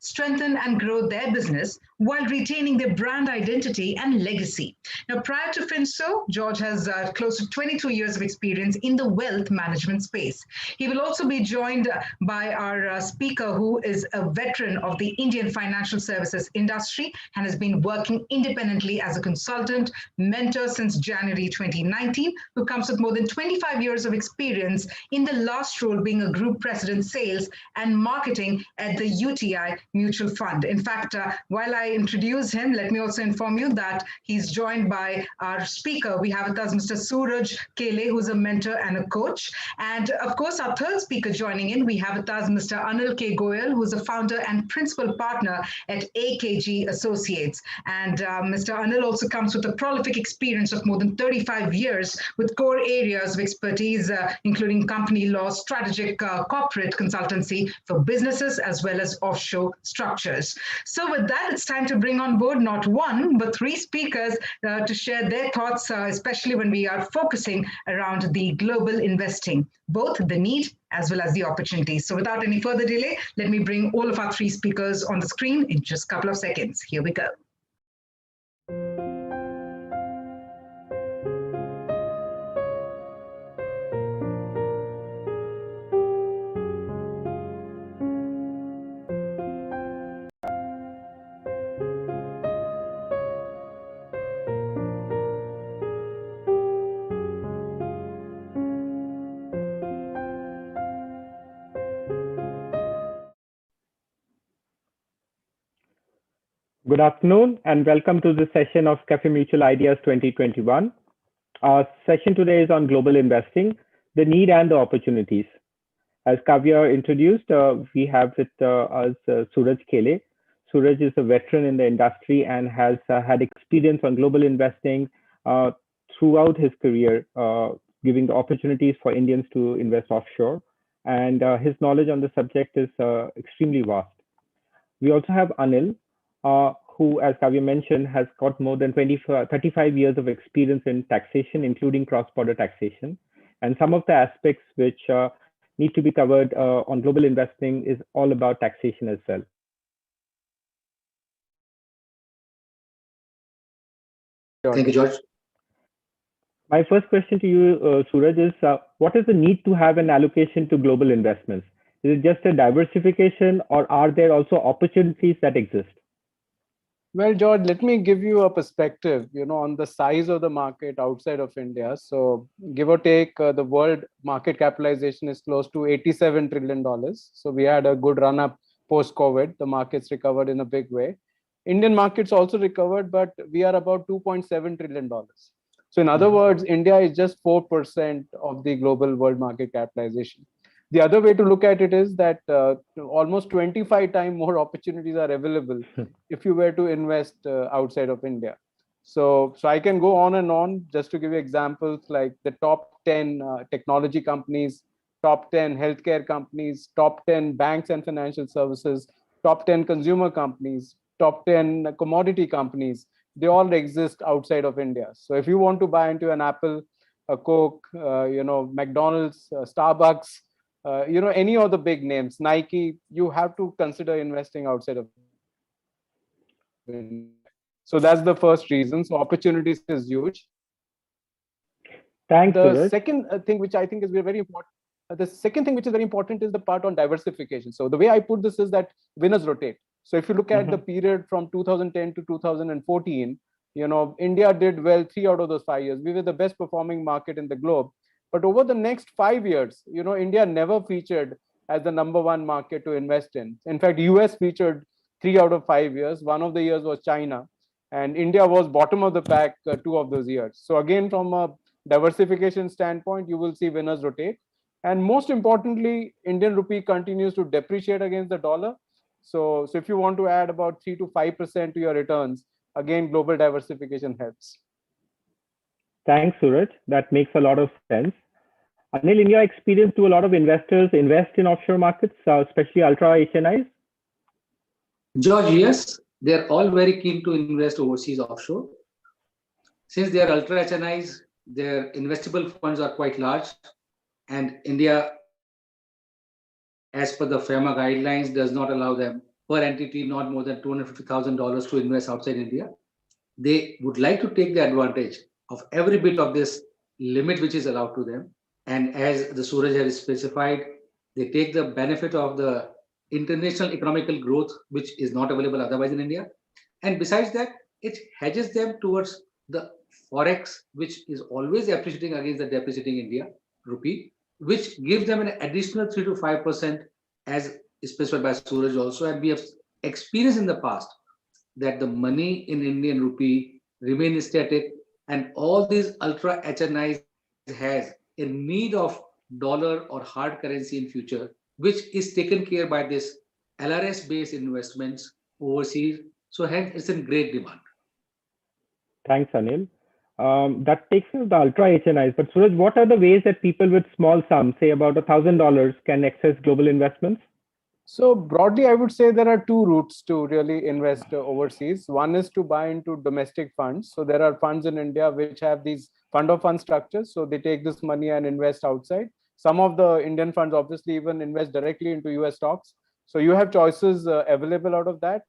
strengthen and grow their business while retaining their brand identity and legacy. Now, prior to Finso, George has close to 22 years of experience in the wealth management space. He will also be joined by our speaker, who is a veteran of the Indian financial services industry and has been working independently as a consultant, mentor since January 2019, who comes with more than 25 years of experience in the last role being a group president sales and marketing at the UTI Mutual Fund. In fact, while I introduce him, let me also inform you that he's joined by our speaker. We have with us Mr. Suraj Kele, who's a mentor and a coach. And of course, our third speaker joining in, we have with us Mr. Anil K. Goyal, who's a founder and principal partner at AKG Associates. And Mr. Anil also comes with a prolific experience of more than 35 years with core areas of expertise, including company law, strategic corporate consultancy for businesses, as well as offshore structures. So with that, it's time to bring on board not one, but three speakers to share their thoughts, especially when we are focusing around the global investing, both the need as well as the opportunities. So without any further delay, let me bring all of our three speakers on the screen in just a couple of seconds. Here we go. Good afternoon and welcome to this session of Cafe Mutual Ideas 2021. Our session today is on global investing, the need and the opportunities. As Kavya introduced, we have with us Suraj Kele. Suraj is a veteran in the industry and has had experience on global investing throughout his career, giving the opportunities for Indians to invest offshore. And his knowledge on the subject is extremely vast. We also have Anil, who, as Kavya mentioned, has got more than 35 years of experience in taxation, including cross-border taxation. And some of the aspects which need to be covered on global investing is all about taxation as well. Thank you, George. My first question to you, Suraj, is what is the need to have an allocation to global investments? Is it just a diversification, or are there also opportunities that exist? Well, George, let me give you a perspective, on the size of the market outside of India. So give or take, the world market capitalization is close to $87 trillion. So we had a good run up post-COVID. The markets recovered in a big way. Indian markets also recovered, but we are about $2.7 trillion. So in other words, India is just 4% of the global world market capitalization. The other way to look at it is that almost 25 times more opportunities are available if you were to invest outside of India. So I can go on and on just to give you examples like the top 10 technology companies, top 10 healthcare companies, top 10 banks and financial services, top 10 consumer companies, top 10 commodity companies. They all exist outside of India. So if you want to buy into an Apple, a Coke, McDonald's, Starbucks, any of the big names, Nike, you have to consider investing outside of India. So that's the first reason. So opportunities is huge. Thanks. The second thing which I think is very important. The second thing which is very important is the part on diversification. So the way I put this is that winners rotate. So if you look at the period from 2010 to 2014, India did well 3 out of those 5 years. We were the best performing market in the globe. But over the next 5 years, India never featured as the number one market to invest in. In fact, US featured 3 out of 5 years. One of the years was China, and India was bottom of the pack 2 of those years. So again, from a diversification standpoint, you will see winners rotate. And most importantly, Indian rupee continues to depreciate against the dollar. So if you want to add about 3 to 5% to your returns, again, global diversification helps. Thanks, Suraj. That makes a lot of sense. Anil, in your experience, do a lot of investors invest in offshore markets, especially ultra HNIs? George, yes, they're all very keen to invest overseas offshore. Since they are ultra HNIs, their investable funds are quite large, and India, as per the FEMA guidelines, does not allow them per entity, not more than $250,000 to invest outside India. They would like to take the advantage of every bit of this limit which is allowed to them. And as the Suraj has specified, they take the benefit of the international economical growth, which is not available otherwise in India. And besides that, it hedges them towards the forex, which is always appreciating against the depreciating India rupee, which gives them an additional 3 to 5%, as specified by Suraj also. And we have experienced in the past that the money in Indian rupee remain static, and all these ultra HNIs has a need of dollar or hard currency in future, which is taken care by this LRS based investments overseas. So hence it's in great demand. Thanks, Anil. That takes us to the ultra HNIs. But Suraj, what are the ways that people with small sums, say about $1,000, can access global investments? So broadly, I would say there are two routes to really invest overseas. One is to buy into domestic funds. So there are funds in India which have these fund of fund structures. So they take this money and invest outside. Some of the Indian funds obviously even invest directly into US stocks. So you have choices available out of that.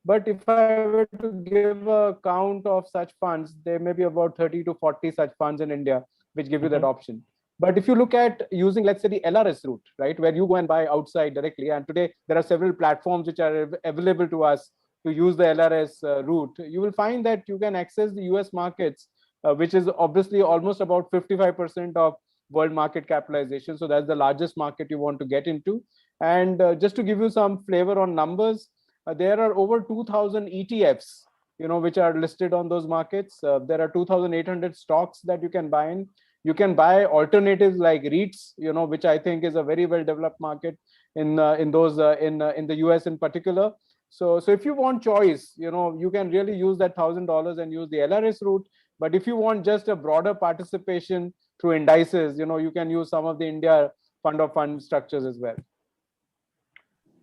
But if I were to give a count of such funds, there may be about 30 to 40 such funds in India which give you that option. But if you look at using, let's say, the LRS route, right, where you go and buy outside directly, and today there are several platforms which are available to us to use the LRS route, you will find that you can access the US markets, which is obviously almost about 55% of world market capitalization. So that's the largest market you want to get into. And just to give you some flavor on numbers, there are over 2,000 ETFs, which are listed on those markets. There are 2,800 stocks that you can buy in. You can buy alternatives like REITs, which I think is a very well developed market in the US in particular. So if you want choice, you can really use that $1,000 and use the LRS route. But if you want just a broader participation through indices, you can use some of the India fund of fund structures as well.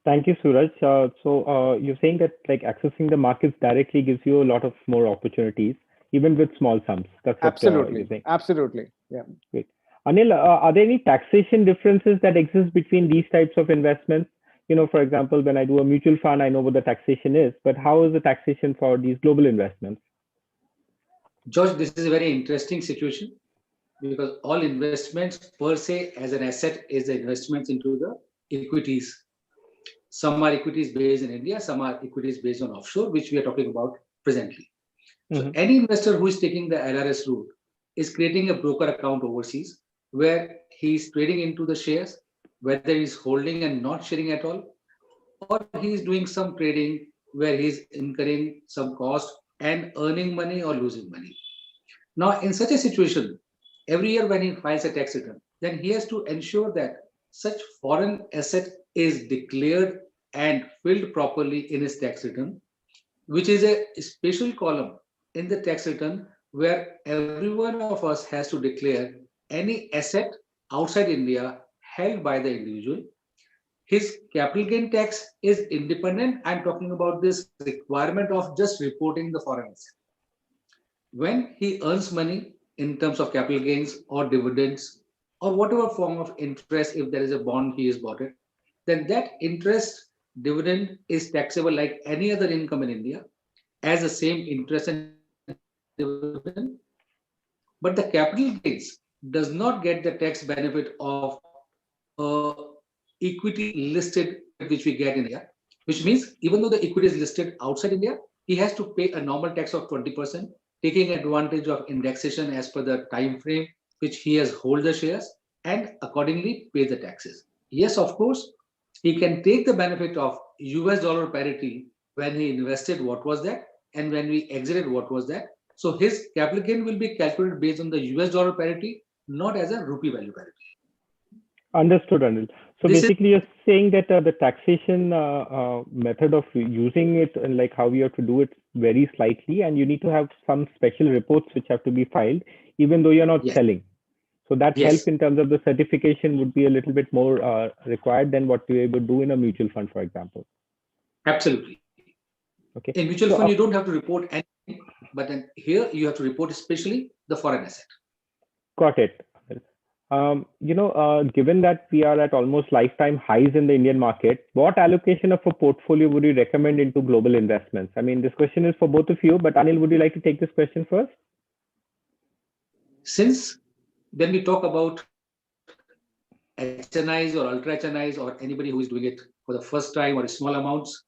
Thank you, Suraj. So you're saying that like accessing the markets directly gives you a lot of more opportunities, even with small sums. That's what you're saying. Absolutely. Yeah. Great. Anil, are there any taxation differences that exist between these types of investments? For example, when I do a mutual fund, I know what the taxation is, but how is the taxation for these global investments? George, this is a very interesting situation because all investments per se as an asset is the investments into the equities. Some are equities based in India, some are equities based on offshore, which we are talking about presently. So any investor who is taking the LRS route is creating a broker account overseas where he's trading into the shares, whether he's holding and not sharing at all, or he's doing some trading where he's incurring some cost and earning money or losing money. Now, in such a situation, every year when he files a tax return, then he has to ensure that such foreign asset is declared and filled properly in his tax return, which is a special column in the tax return where every one of us has to declare any asset outside India held by the individual. His capital gain tax is independent. I'm talking about this requirement of just reporting the foreign asset. When he earns money in terms of capital gains or dividends or whatever form of interest, if there is a bond he has bought it, then that interest dividend is taxable like any other income in India as the same interest and dividend. But the capital gains does not get the tax benefit of equity listed which we get in India, which means even though the equity is listed outside India, he has to pay a normal tax of 20%, taking advantage of indexation as per the time frame which he has hold the shares and accordingly pay the taxes. Yes, of course, he can take the benefit of US dollar parity when he invested, what was that, and when we exited, what was that. So his capital gain will be calculated based on the US dollar parity, not as a rupee value parity. Understood, Anil. So basically, you're saying that the taxation method of using it and like how you have to do it varies slightly, and you need to have some special reports which have to be filed, even though you're not selling. So that help in terms of the certification would be a little bit more required than what you would do in a mutual fund, for example. Absolutely. Okay. In mutual fund, you don't have to report anything, but then here you have to report especially the foreign asset. Got it. Given that we are at almost lifetime highs in the Indian market, what allocation of a portfolio would you recommend into global investments? I mean, this question is for both of you, but Anil, would you like to take this question first? Since when we talk about HNIs or ultra HNIs or anybody who is doing it for the first time or small amounts,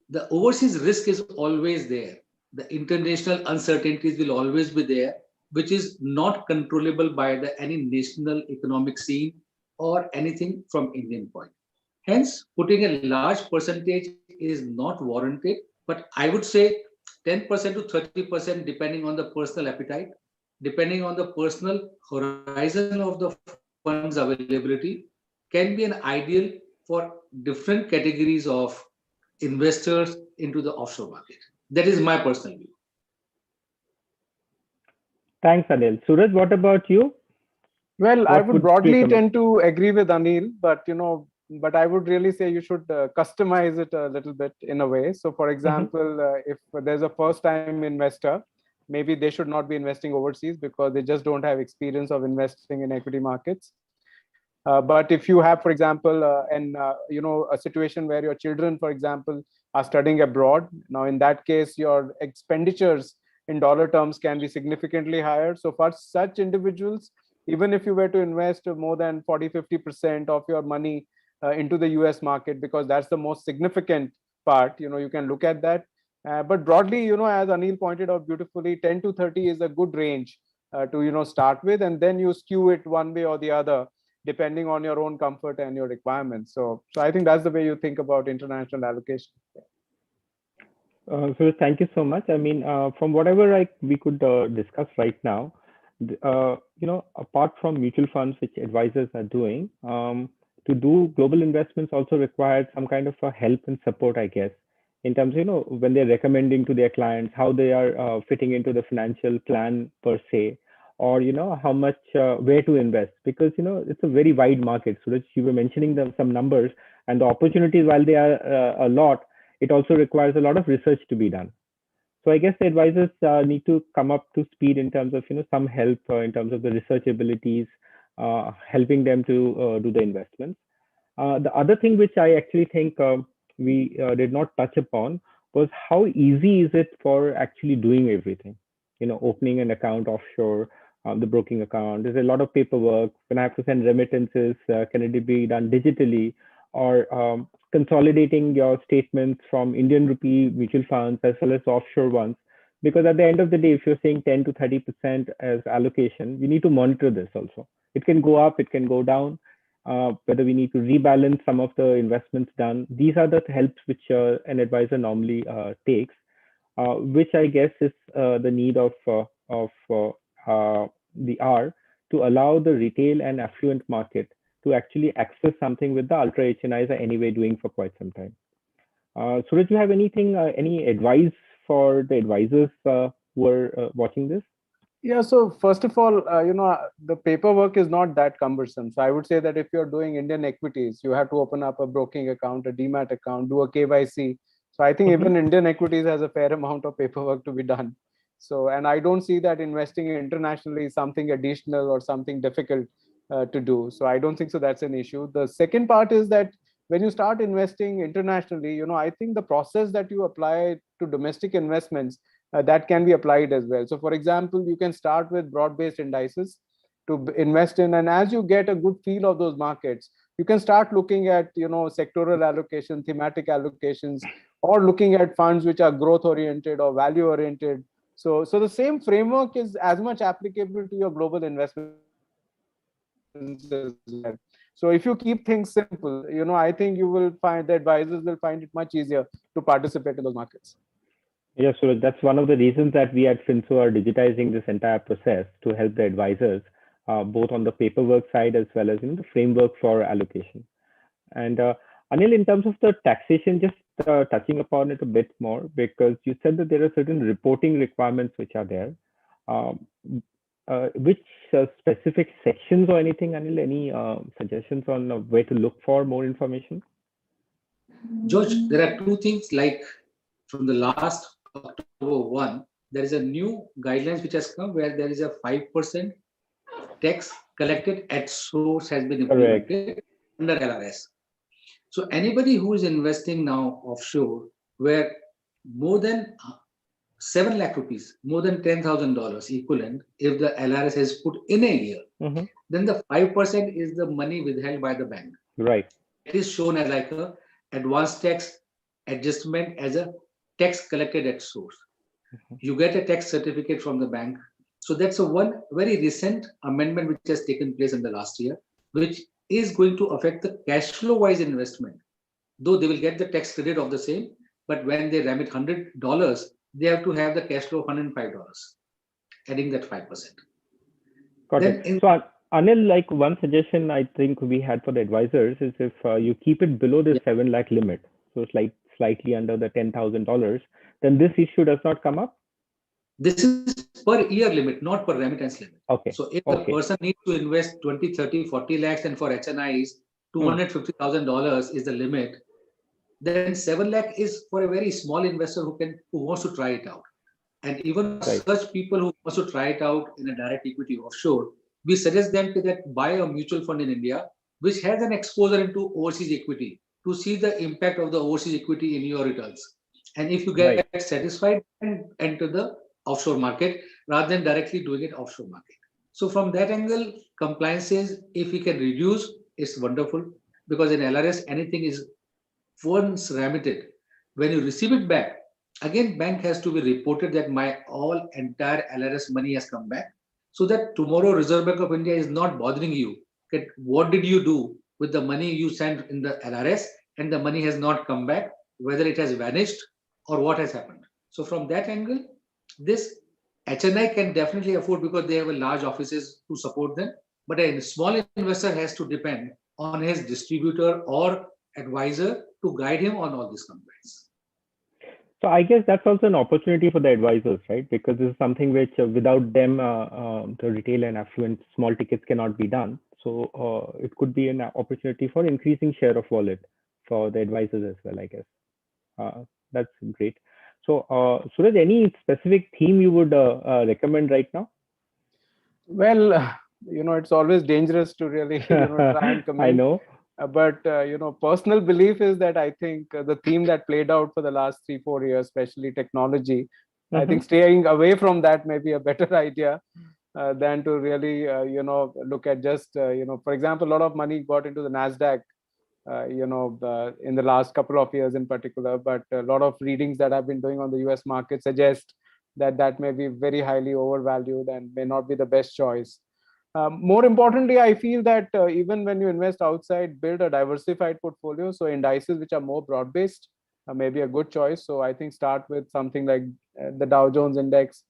the overseas risk is always there. The international uncertainties will always be there, which is not controllable by any national economic scene or anything from Indian point. Hence, putting a large percentage is not warranted, but I would say 10% to 30%, depending on the personal appetite, depending on the personal horizon of the funds availability, can be an ideal for different categories of investors into the offshore market. That is my personal view. Thanks, Anil. Suraj, what about you? Well, I What would would broadly you recommend? tend to agree with Anil, but I would really say you should customize it a little bit in a way. So, for example, if there's a first-time investor, maybe they should not be investing overseas because they just don't have experience of investing in equity markets. But if you have, for example, a situation where your children, for example, are studying abroad, now in that case, your expenditures in dollar terms can be significantly higher. So for such individuals, even if you were to invest more than 40-50% of your money into the US market, because that's the most significant part, you can look at that. But broadly, as Anil pointed out beautifully, 10 to 30 is a good range to start with, and then you skew it one way or the other depending on your own comfort and your requirements. So I think that's the way you think about international allocation. So thank you so much. I mean, from whatever we could discuss right now, apart from mutual funds, which advisors are doing, to do global investments also requires some kind of a help and support, I guess, in terms of, when they're recommending to their clients, how they are fitting into the financial plan per se, or, how much, where to invest, because, it's a very wide market. So that you were mentioning some numbers, and the opportunities, while they are a lot, it also requires a lot of research to be done. So I guess the advisors need to come up to speed in terms of some help in terms of the research abilities, helping them to do the investments. The other thing which I actually think we did not touch upon was how easy is it for actually doing everything. Opening an account offshore, the broking account. There's a lot of paperwork. When I have to send remittances, can it be done digitally, or consolidating your statements from Indian rupee mutual funds as well as offshore ones? Because at the end of the day, if you're saying 10 to 30% as allocation, we need to monitor this also. It can go up, it can go down. Whether we need to rebalance some of the investments done. These are the helps which an advisor normally takes, which I guess is the need of the hour, to allow the retail and affluent market to actually access something with the ultra HNIs are anyway doing for quite some time. Suraj, do you have anything, any advice for the advisors who are watching this? Yeah, so first of all, the paperwork is not that cumbersome. So I would say that if you're doing Indian equities, you have to open up a broking account, a demat account, do a KYC. So I think even Indian equities has a fair amount of paperwork to be done. So, and I don't see that investing internationally is something additional or something difficult to do. So I don't think so that's an issue. The second part is that when you start investing internationally, I think the process that you apply to domestic investments, that can be applied as well. So for example, you can start with broad-based indices to invest in, and as you get a good feel of those markets, you can start looking at sectoral allocation, thematic allocations, or looking at funds which are growth oriented or value oriented. So the same framework is as much applicable to your global investments as well. So if you keep things simple, I think you will find the advisors will find it much easier to participate in those markets. Yes, so that's one of the reasons that we at Finso are digitizing this entire process to help the advisors, both on the paperwork side as well as in the framework for allocation. And Anil, in terms of the taxation, just touching upon it a bit more, because you said that there are certain reporting requirements which are there. Which specific sections or anything, Anil, any suggestions on where to look for more information? George, there are two things, like from the last October 1, there is a new guidelines which has come where there is a 5% tax collected at source has been implemented under LRS. So anybody who is investing now offshore, where more than 7 lakh rupees, more than $10,000 equivalent, if the LRS is put in a year, then the 5% is the money withheld by the bank. Right. It is shown as like a advanced tax adjustment as a tax collected at source. You get a tax certificate from the bank. So that's a one very recent amendment which has taken place in the last year, which is going to affect the cash flow wise investment. Though they will get the tax credit of the same, but when they remit $100, they have to have the cash flow of $105, adding that 5%. Got Then it. So Anil, like one suggestion I think we had for the advisors is if you keep it below the 7 lakh limit, so it's like slightly under the $10,000, then this issue does not come up. This is per year limit, not per remittance limit. Okay. So if the person needs to invest 20, 30, 40 lakhs, and for HNIs, $250,000 is the limit, then 7 lakh is for a very small investor who wants to try it out. And even such people who wants to try it out in a direct equity offshore, we suggest them to buy a mutual fund in India, which has an exposure into overseas equity to see the impact of the overseas equity in your returns. And if you get satisfied, then enter the offshore market rather than directly doing it offshore market. So from that angle, compliances, if we can reduce, it's wonderful, because in LRS, anything is once remitted. When you receive it back, again, bank has to be reported that my entire LRS money has come back, so that tomorrow Reserve Bank of India is not bothering you. Okay, what did you do with the money you sent in the LRS and the money has not come back, whether it has vanished or what has happened. So from that angle, this HNI can definitely afford, because they have a large offices to support them. But a small investor has to depend on his distributor or advisor to guide him on all these compliance. So I guess that's also an opportunity for the advisors, right? Because this is something which without them, the retail and affluent small tickets cannot be done. So it could be an opportunity for increasing share of wallet for the advisors as well, I guess. That's great. So Suraj, any specific theme you would recommend right now? Well, it's always dangerous to really try and comment. I know. But personal belief is that I think the theme that played out for the last 3-4 years, especially technology, I think staying away from that may be a better idea than to really look at just for example, a lot of money got into the Nasdaq in the last couple of years in particular, but a lot of readings that I've been doing on the US market suggest that may be very highly overvalued and may not be the best choice. More importantly, I feel that even when you invest outside, build a diversified portfolio. So indices which are more broad-based may be a good choice. So I think start with something like the Dow Jones Index.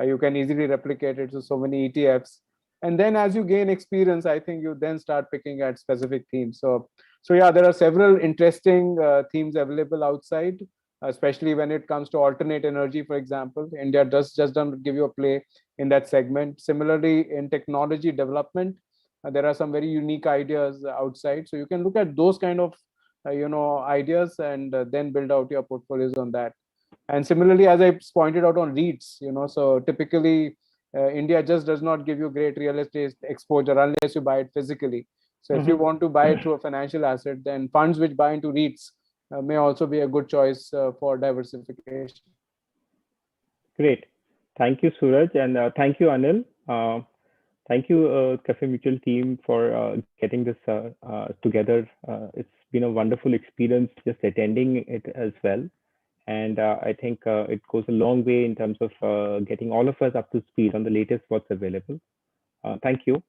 You can easily replicate it to so many ETFs. And then as you gain experience, I think you then start picking at specific themes. So yeah, there are several interesting themes available outside, especially when it comes to alternate energy, for example. India just doesn't give you a play in that segment. Similarly, in technology development, there are some very unique ideas outside. So you can look at those kind of ideas and then build out your portfolios on that. And similarly, as I pointed out on REITs, so typically India just does not give you great real estate exposure unless you buy it physically. So if you want to buy it through a financial asset, then funds which buy into REITs may also be a good choice for diversification. Great. Thank you, Suraj, and thank you, Anil. Thank you, Cafe Mutual team, for getting this together. It's been a wonderful experience just attending it as well. And I think it goes a long way in terms of getting all of us up to speed on the latest what's available. Thank you.